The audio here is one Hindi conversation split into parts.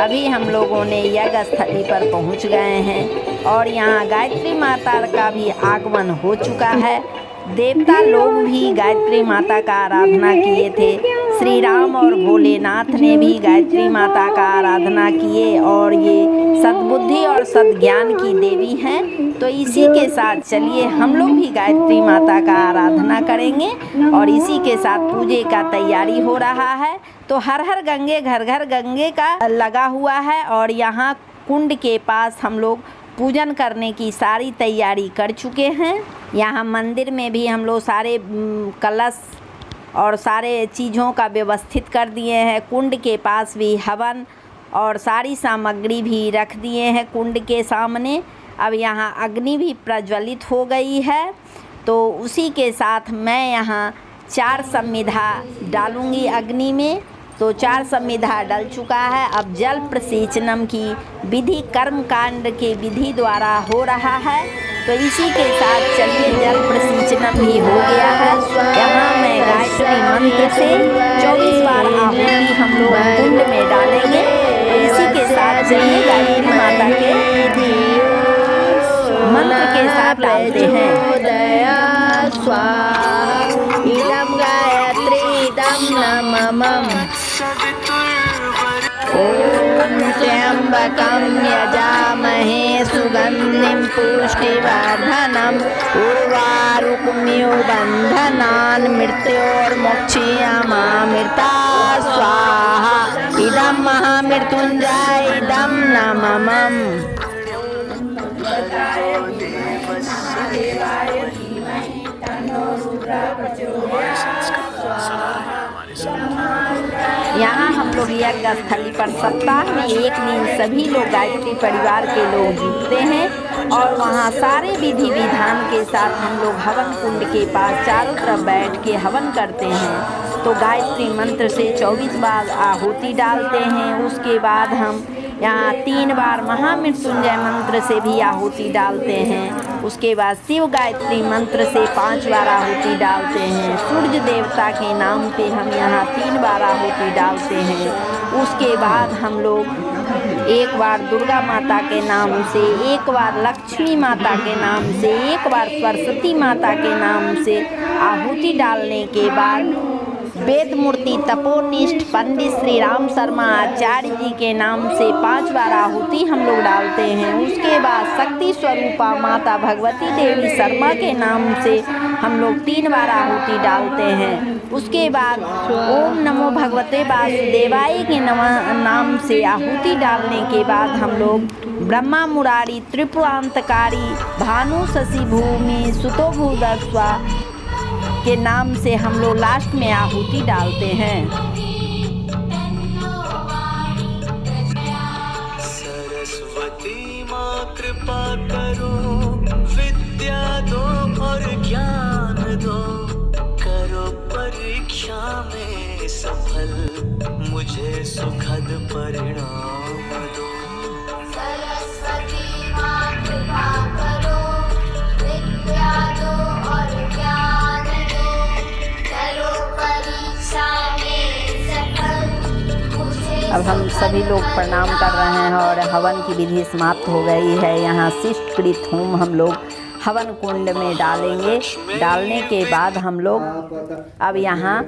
अभी हम लोगों ने यज्ञ स्थली पर पहुंच गए हैं और यहाँ गायत्री माता का भी आगमन हो चुका है। देवता लोग भी गायत्री माता का आराधना किए थे। श्री राम और भोलेनाथ ने भी गायत्री माता का आराधना किए और ये सद्बुद्धि और सद्ज्ञान की देवी हैं। तो इसी के साथ चलिए हम लोग भी गायत्री माता का आराधना करेंगे और इसी के साथ पूजे का तैयारी हो रहा है। तो हर हर गंगे घर घर गंगे का लगा हुआ है और यहाँ कुंड के पास हम लोग पूजन करने की सारी तैयारी कर चुके हैं। यहाँ मंदिर में भी हम लोग सारे कलश और सारे चीज़ों का व्यवस्थित कर दिए हैं। कुंड के पास भी हवन और सारी सामग्री भी रख दिए हैं कुंड के सामने। अब यहाँ अग्नि भी प्रज्वलित हो गई है। तो उसी के साथ मैं यहाँ 4 समिधा डालूँगी अग्नि में। तो 4 समिधा डल चुका है। अब जल प्रसेचनम की विधि कर्म कांड के विधि द्वारा हो रहा है। तो इसी के साथ चलिए जल प्रसेचनम भी हो गया है। यहाँ मैं गायत्री मंत्र से 24 बार आहुति हम लोग कुंड में डालेंगे। तो इसी के साथ चलिए गायत्री माता के मंत्र के साथ डालते हैं। इदं गायत्री इदं नमः। ॐ त्र्यम्बकं यजामहे सुगन्धिं पुष्टिवर्धनम् उर्वारुकमिव बन्धनान् मृत्योर्मुक्षीयमामृता स्वाहा। इदं महामृत्युञ्जय इदं नमः। यहाँ हम लोग यज्ञ स्थली पर सप्ताह में एक दिन सभी लोग गायत्री परिवार के लोग जुटते हैं और वहाँ सारे विधि विधान के साथ हम लोग हवन कुंड के पास चारों तरफ बैठ के हवन करते हैं। तो गायत्री मंत्र से 24 बार आहुति डालते हैं। उसके बाद हम यहाँ 3 बार महामृत्युंजय मंत्र से भी आहुति डालते हैं। उसके बाद शिव गायत्री मंत्र से 5 बार आहुति डालते हैं। सूर्य देवता के नाम पे हम यहाँ 3 बार आहुति डालते हैं। उसके बाद हम लोग 1 बार दुर्गा माता के नाम से, 1 बार लक्ष्मी माता के नाम से, 1 बार सरस्वती माता के नाम से आहुति डालने के बाद वेद मूर्ति तपोनिष्ठ पंडित श्री राम शर्मा आचार्य जी के नाम से 5 बार आहुति हम लोग डालते हैं। उसके बाद शक्ति स्वरूपा माता भगवती देवी शर्मा के नाम से हम लोग 3 बार आहुति डालते हैं। उसके बाद ओम नमो भगवते वासुदेवाय के नाम से आहुति डालने के बाद हम लोग ब्रह्मा मुरारी त्रिपुरांतकारी भानु शशि भूमि सुतो भूदस्वा के नाम से हम लोग लास्ट में आहुति डालते हैं। सरस्वती माँ कृपा करो, विद्या दो और ज्ञान दो, करो परीक्षा में सफल, मुझे सुखद परिणाम दो। सरस्वती माँ कृपा करो, विद्या दो और ज्ञान दो, करो परीक्षा में सफल, मुझे। अब हम सभी लोग प्रणाम कर रहे हैं और हवन की विधि समाप्त हो गई है। यहाँ शिष्टकृत होम हम लोग हवन कुंड में डालेंगे। डालने के बाद हम लोग अब यहाँ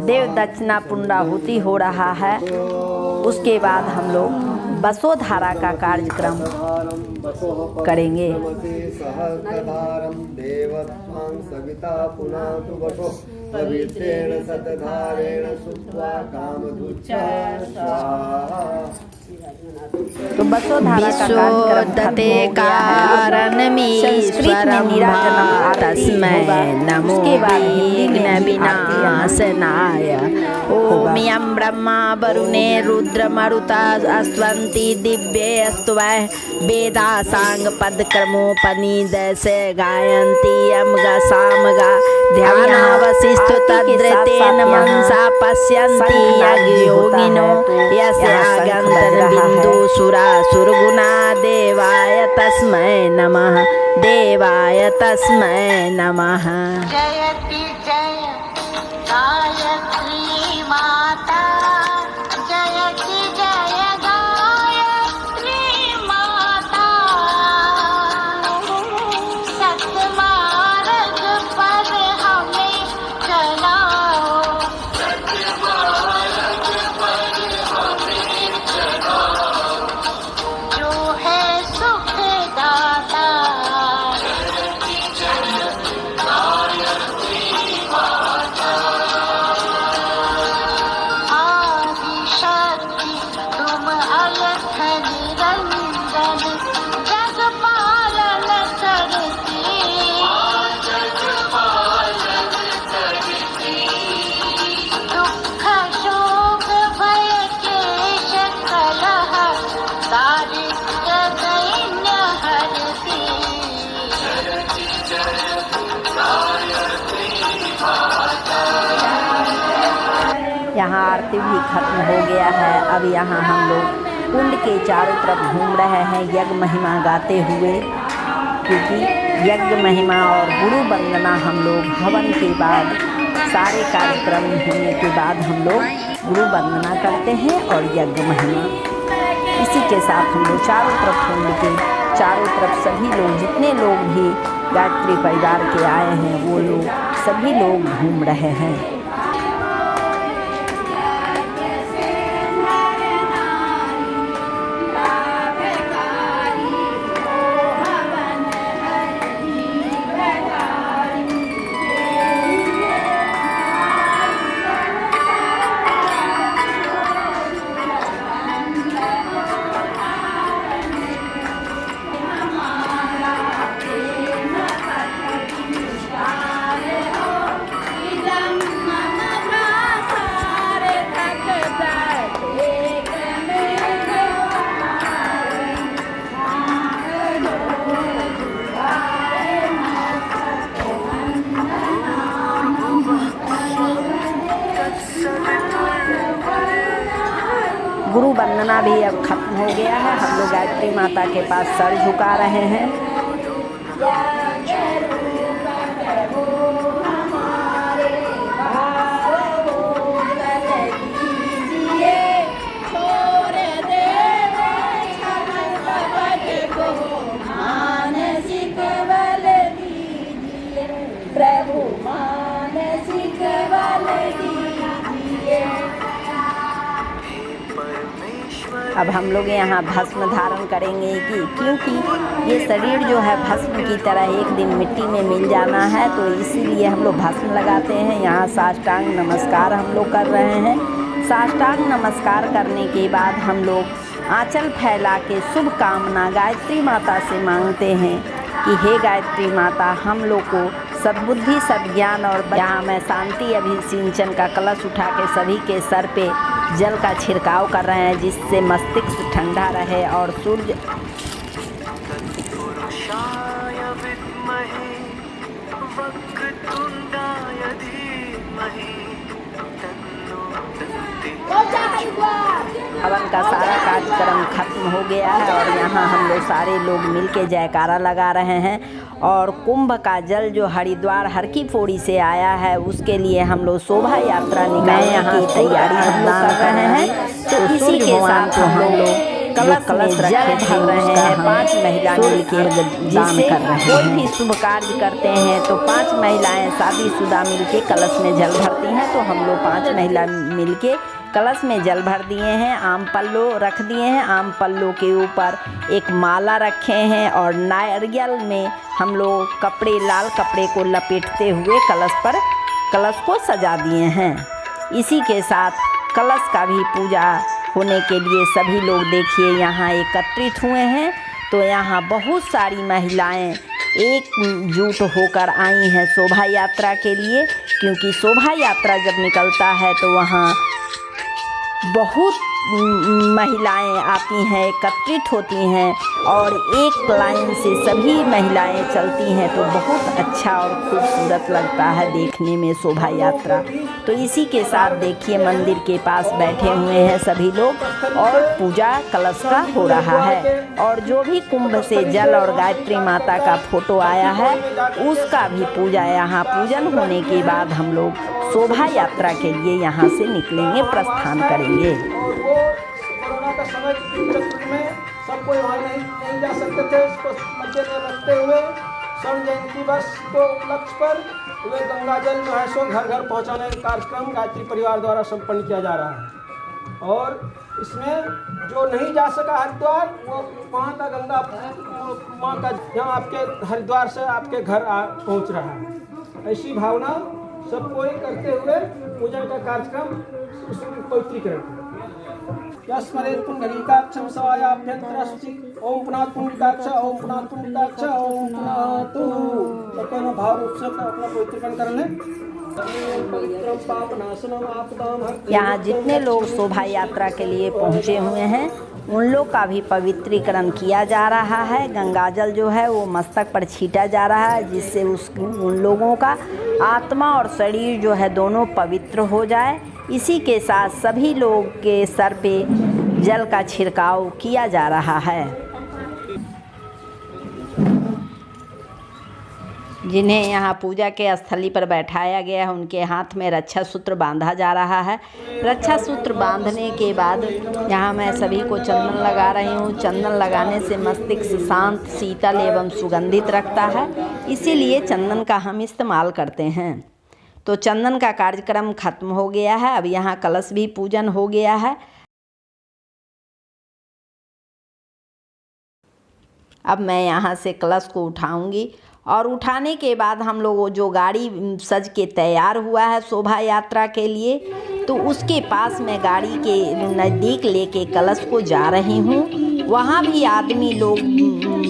देव दक्षिणा पुण्डाहुति हो रहा है। उसके बाद हम लोग बसोधारा का कार्यक्रम करेंगे। तो बसोधारा का कार्यक्रम कारणमीश्वरं तस्मै नमो विघ्नविनाशनाय। ॐ यं ब्रह्मा वरुणे रुद्रमरुता अस्वन्ति दिव्ये अस्तु वै वेदा सांग पदक्रमोपनिदस्य गायन्ति यं सामगा ध्यानावशिष्टो तद्रतेन मनसा पश्यन्ति यज्ञयोगिनो यस्य आगन्तन बिन्दु सुरासुरगुणा देवाय तस्मै नमः, देवाय तस्मै नमः। जयति जय गायत्री माता, जयति जय गायत्री नृत्य भी खत्म हो गया है। अब यहाँ हम लोग कुंड के चारों तरफ घूम रहे हैं यज्ञ महिमा गाते हुए, क्योंकि यज्ञ महिमा और गुरु वंदना हम लोग हवन के बाद सारे कार्यक्रम होने के बाद हम लोग गुरु वंदना करते हैं और यज्ञ महिमा। इसी के साथ हम लोग चारों तरफ कुंड के चारों तरफ सभी लोग जितने लोग भी गायत्री परिवार के आए हैं वो लोग सभी लोग घूम रहे हैं। गुरु वंदना भी अब खत्म हो गया है। हम लोग गायत्री माता के पास सर झुका रहे हैं। अब हम लोग यहाँ भस्म धारण करेंगे क्योंकि ये शरीर जो है भस्म की तरह एक दिन मिट्टी में मिल जाना है, तो इसीलिए हम लोग भस्म लगाते हैं। यहाँ साष्टांग नमस्कार हम लोग कर रहे हैं। साष्टांग नमस्कार करने के बाद हम लोग आंचल फैला के शुभ कामना गायत्री माता से मांगते हैं कि हे गायत्री माता, हम लोग को सद्बुद्धि सद्ज्ञान और यहाँ मैं शांति अभिसिंचन का कलश उठा के सभी के सर पे जल का छिड़काव कर रहे हैं, जिससे मस्तिष्क ठंडा रहे और सूर्य हवन का सारा कार्यक्रम खत्म हो गया है और यहाँ हम लोग सारे लोग मिलके जयकारा लगा रहे हैं। और कुंभ का जल जो हरिद्वार हर की पौड़ी से आया है उसके लिए हम लोग शोभा यात्रा निकालने की तैयारी हम लोग कर रहे हैं। तो इसी के साथ हम लोग कलश रखे भर रहे हैं। 5 महिला मिलकर दान कर रहे हैं। कोई भी शुभ कार्य करते हैं तो 5 महिलाएं शादीशुदा मिलके कलश में जल भरती हैं। तो हम लोग 5 महिला मिलके कलश में जल भर दिए हैं। आम पल्लो रख दिए हैं। आम पल्लो के ऊपर एक माला रखे हैं और नारियल में हम लोग कपड़े लाल कपड़े को लपेटते हुए कलश को सजा दिए हैं। इसी के साथ कलश का भी पूजा होने के लिए सभी लोग देखिए यहाँ एकत्रित हुए हैं। तो यहाँ बहुत सारी महिलाएं एकजुट होकर आई हैं शोभा यात्रा के लिए, क्योंकि शोभा यात्रा जब निकलता है तो वहाँ बहुत महिलाएं आती हैं, एकत्रित होती हैं और एक लाइन से सभी महिलाएं चलती हैं। तो बहुत अच्छा और खूबसूरत लगता है देखने में शोभा यात्रा। तो इसी के साथ देखिए मंदिर के पास बैठे हुए हैं सभी लोग और पूजा कलश का हो रहा है। और जो भी कुंभ से जल और गायत्री माता का फोटो आया है उसका भी पूजा यहाँ पूजन होने के बाद हम लोग शोभा यात्रा के लिए यहाँ से निकलेंगे, प्रस्थान करेंगे। कोरोना का समय में सब कोई वहाँ नहीं जा सकते थे, इसको मद्देनजर रखते हुए स्वर्ण जयंती वर्ष को उपलक्ष्य पर वे गंगा जल जो है सो घर घर पहुँचाने का कार्यक्रम गायत्री परिवार द्वारा संपन्न किया जा रहा है। और इसमें जो नहीं जा सका हरिद्वार वो वहाँ का गंगा माँ का यहाँ आपके हरिद्वार से आपके घर पहुँच रहा है। ऐसी भावना सब कोई करते हुए पूजन का कार्यक्रम पवित्रीकरण यस्मरेत् पुंडरीकाक्षं सवायाभ्यन्तरस्ति ओम पुनात् पुंडरीकाक्ष ओम पुनात् पुंडरीकाक्ष ओम पुनात् अपना भाव रूप से अपना पवित्रीकरण कर लें। यहाँ जितने लोग शोभा यात्रा के लिए पहुँचे हुए हैं उन लोग का भी पवित्रीकरण किया जा रहा है। गंगाजल जो है वो मस्तक पर छीटा जा रहा है, जिससे उन लोगों का आत्मा और शरीर जो है दोनों पवित्र हो जाए। इसी के साथ सभी लोग के सर पे जल का छिड़काव किया जा रहा है। जिन्हें यहाँ पूजा के स्थली पर बैठाया गया है उनके हाथ में रक्षा सूत्र बांधा जा रहा है। रक्षा सूत्र बांधने के बाद यहाँ मैं सभी को चंदन लगा रही हूँ। चंदन लगाने से मस्तिष्क शांत, शीतल एवं सुगंधित रखता है, इसीलिए चंदन का हम इस्तेमाल करते हैं। तो चंदन का कार्यक्रम खत्म हो गया है। अब यहाँ कलश भी पूजन हो गया है। अब मैं यहाँ से कलश को उठाऊंगी और उठाने के बाद हम लोग जो गाड़ी सज के तैयार हुआ है शोभा यात्रा के लिए, तो उसके पास मैं गाड़ी के नज़दीक लेके कलश को जा रही हूँ। वहाँ भी आदमी लोग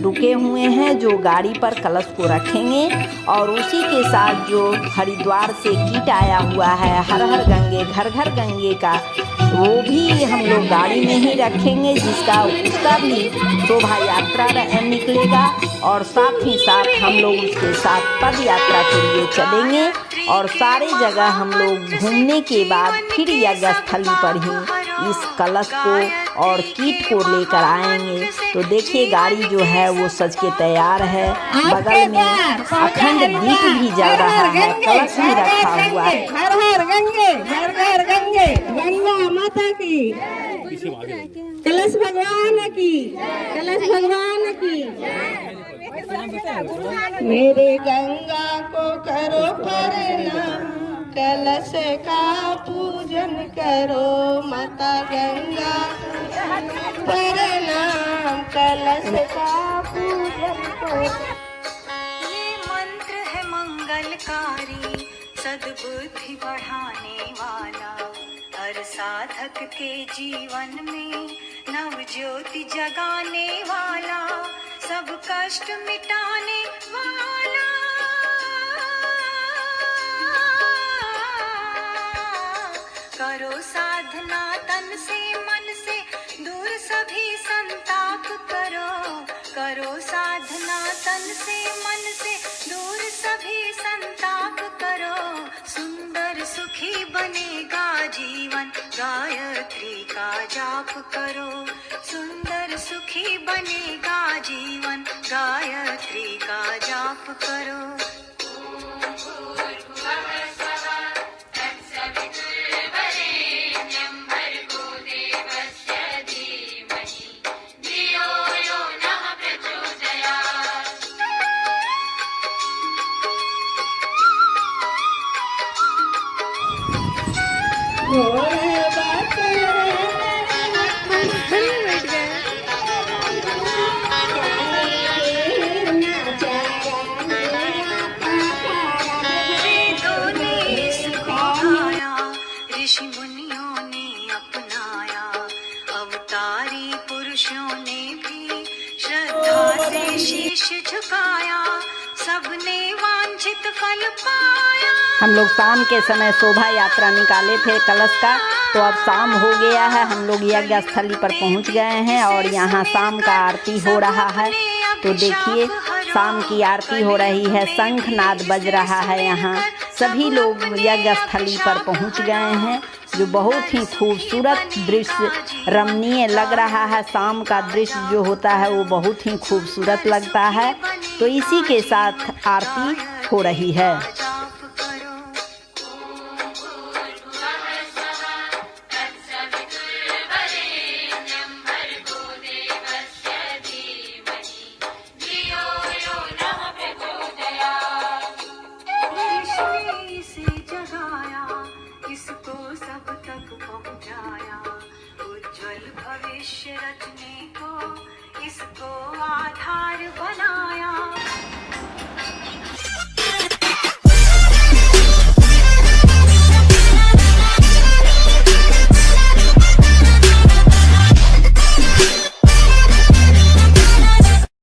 रुके हुए हैं जो गाड़ी पर कलश को रखेंगे और उसी के साथ जो हरिद्वार से किट आया हुआ है हर हर गंगे घर घर गंगे का, वो भी हम लोग गाड़ी में ही रखेंगे, जिसका उसका भी शोभा यात्रा निकलेगा और साथ ही साथ हम लोग उसके साथ पद यात्रा के लिए चलेंगे और सारे जगह हम लोग घूमने के बाद फिर यज्ञ स्थली पर ही इस कलश को और कीट को लेकर आएंगे। तो देखिए गाड़ी जो है वो सज के तैयार है, बगल में अखंड दीप भी जल रहा है, कलश भी रखा हुआ है। हर हर गंगे, घर घर गंगे, गंगा माता की, कलश भगवान की, कलश भगवान की। मेरे गंगा को करो प्रणाम, कलश का पूजन करो, माता गंगा प्रणाम, कलश का पूजन करो। ये मंत्र है मंगलकारी, सद्बुद्धि बढ़ाने वाला, हर साधक के जीवन में नव ज्योति जगाने वाला, सब कष्ट मिटाने वाला। करो साधना तन से मन से, दूर सभी संताप करो। करो साधना तन से मन से, दूर सभी संताप करो। सुंदर सुखी बनेगा जीवन, गायत्री का जाप करो। सुंदर सुखी बनेगा जीवन, गायत्री का जाप करो। ऋषि मुनियों ने अपनाया, अवतारी पुरुषों ने भी श्रद्धा से शीश झुकाया, सबने वांछित फल पाया। हम लोग शाम के समय शोभा यात्रा निकाले थे कलश का, तो अब शाम हो गया है, हम लोग यज्ञ स्थली पर पहुंच गए हैं और यहाँ शाम का आरती हो रहा है। तो देखिए शाम की आरती हो रही है, शंखनाद बज रहा है। यहाँ सभी लोग यज्ञ स्थली पर पहुंच गए हैं, जो बहुत ही खूबसूरत दृश्य रमणीय लग रहा है। शाम का दृश्य जो होता है वो बहुत ही खूबसूरत लगता है। तो इसी के साथ आरती हो रही है। इसको सब तक पहुंचाया, उज्जवल भविष्य रचने को इसको आधार बना।